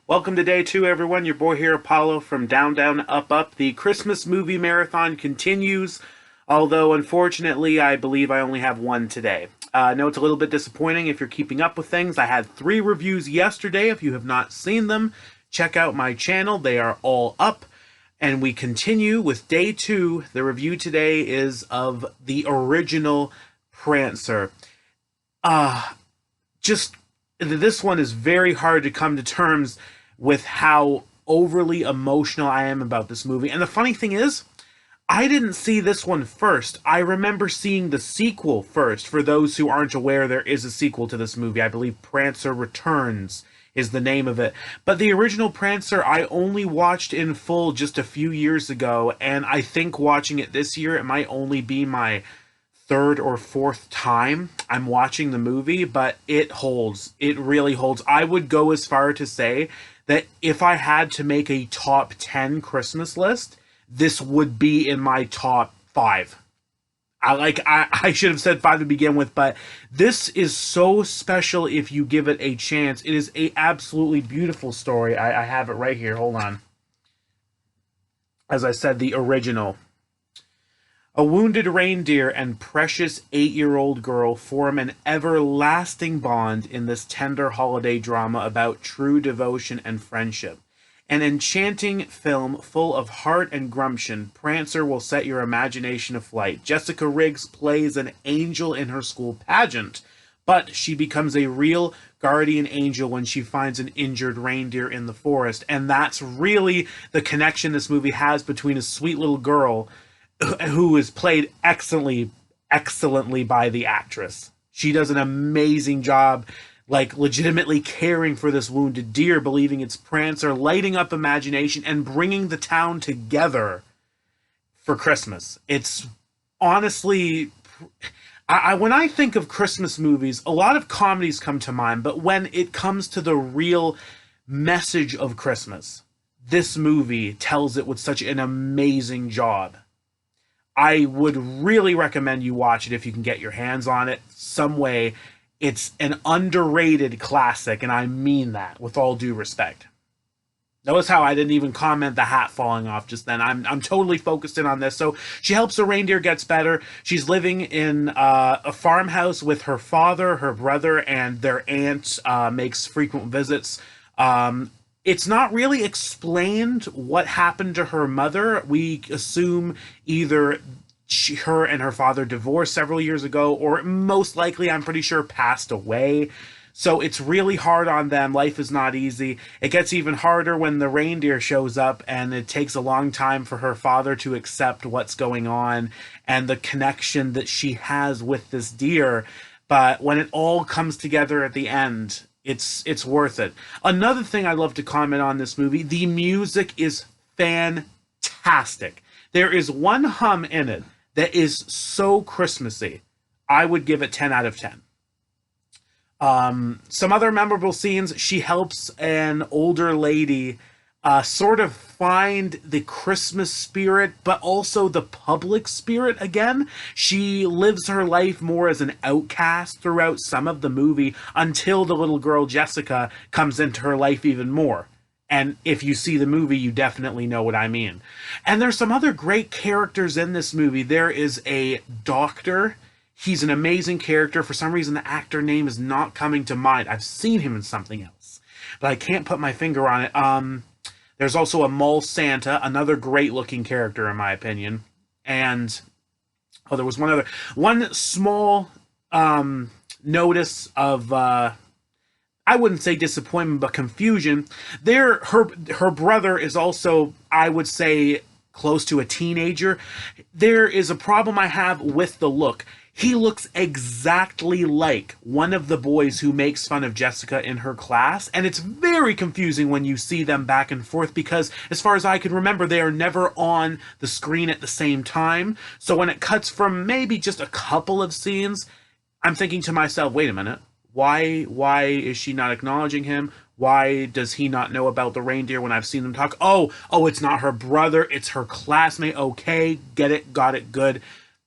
Welcome to day two, everyone. Your boy here, Apollo from Down, Down, Up, Up. The Christmas movie marathon continues, although unfortunately, I believe I only have one today. I know it's a little bit disappointing if you're keeping up with things. I had 3 reviews yesterday. If you have not seen them, check out my channel. They are all up. And we continue with day 2. The review today is of the original Prancer. Just this one is very hard to come to terms with how overly emotional I am about this movie. And the funny thing is, I didn't see this one first. I remember seeing the sequel first. For those who aren't aware, there is a sequel to this movie. I believe Prancer Returns is the name of it. But the original Prancer, I only watched in full just a few years ago, and I think watching it this year, it might only be my 3rd or 4th time I'm watching the movie, but it holds. It really holds. I would go as far to say that if I had to make a top 10 Christmas list, this would be in my top 5. I should have said 5 to begin with, but this is so special if you give it a chance. It is a absolutely beautiful story. I have it right here. Hold on. As I said, the original. A wounded reindeer and precious 8-year-old girl form an everlasting bond in this tender holiday drama about true devotion and friendship. An enchanting film full of heart and gumption, Prancer will set your imagination aflight. Jessica Riggs plays an angel in her school pageant, but she becomes a real guardian angel when she finds an injured reindeer in the forest. And that's really the connection this movie has between a sweet little girl who is played excellently by the actress. She does an amazing job, like legitimately caring for this wounded deer, believing it's Prancer, lighting up imagination and bringing the town together for Christmas. It's honestly, when I think of Christmas movies, a lot of comedies come to mind, but when it comes to the real message of Christmas, this movie tells it with such an amazing job. I would really recommend you watch it if you can get your hands on it some way. It's an underrated classic, and I mean that with all due respect. Notice how I didn't even comment the hat falling off just then. I'm totally focused in on this. So she helps the reindeer gets better. She's living in a farmhouse with her father, her brother, and their aunt makes frequent visits. It's not really explained what happened to her mother. We assume either her and her father divorced several years ago, or most likely, I'm pretty sure, passed away. So it's really hard on them. Life is not easy. It gets even harder when the reindeer shows up, and it takes a long time for her father to accept what's going on and the connection that she has with this deer. But when it all comes together at the end, it's worth it. Another thing I love to comment on this movie, the music is fantastic. There is one hum in it that is so Christmassy. I would give it 10 out of 10. Some other memorable scenes, she helps an older lady sort of find the Christmas spirit, but also the public spirit again. She lives her life more as an outcast throughout some of the movie until the little girl Jessica comes into her life even more. And if you see the movie, you definitely know what I mean. And there's some other great characters in this movie. There is a doctor. He's an amazing character. For some reason, the actor name is not coming to mind. I've seen him in something else, but I can't put my finger on it. There's also a mall Santa, another great-looking character in my opinion. And there was one small notice of I wouldn't say disappointment, but confusion. Her brother is also, I would say, close to a teenager. There is a problem I have with the look. He looks exactly like one of the boys who makes fun of Jessica in her class, and it's very confusing when you see them back and forth because, as far as I can remember, they are never on the screen at the same time. So when it cuts from maybe just a couple of scenes, I'm thinking to myself, wait a minute, why is she not acknowledging him? Why does he not know about the reindeer when I've seen them talk? Oh, it's not her brother, it's her classmate. Okay, get it, got it, good.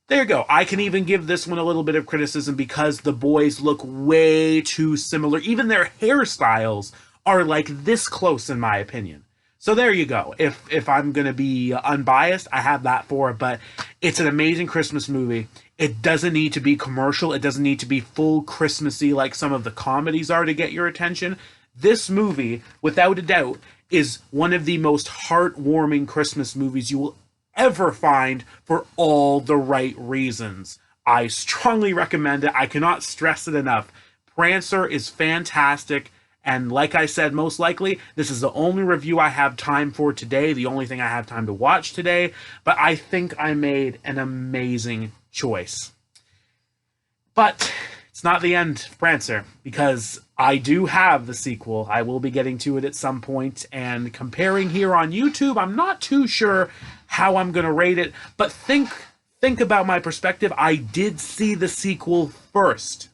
There you go. I can even give this one a little bit of criticism because the boys look way too similar. Even their hairstyles are like this close in my opinion. So there you go. If I'm gonna be unbiased, I have that for it. But it's an amazing Christmas movie. It doesn't need to be commercial. It doesn't need to be full Christmassy like some of the comedies are to get your attention. This movie, without a doubt, is one of the most heartwarming Christmas movies you will ever find for all the right reasons. I strongly recommend it. I cannot stress it enough. Prancer is fantastic. And like I said, most likely, this is the only review I have time for today, the only thing I have time to watch today. But I think I made an amazing choice. But it's not the end of Prancer, because I do have the sequel. I will be getting to it at some point, and comparing here on YouTube, I'm not too sure how I'm going to rate it, but think about my perspective. I did see the sequel first.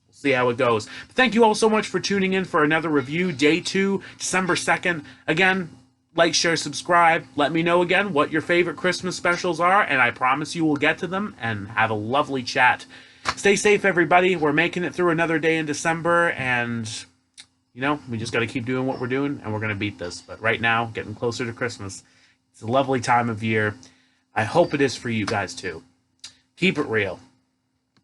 We'll see how it goes. But thank you all so much for tuning in for another review, Day 2, December 2nd. Again, like, share, subscribe. Let me know again what your favorite Christmas specials are, and I promise you we'll get to them and have a lovely chat. Stay safe, everybody. We're making it through another day in December, and, you know, we just got to keep doing what we're doing, and we're going to beat this. But right now, getting closer to Christmas. It's a lovely time of year. I hope it is for you guys, too. Keep it real.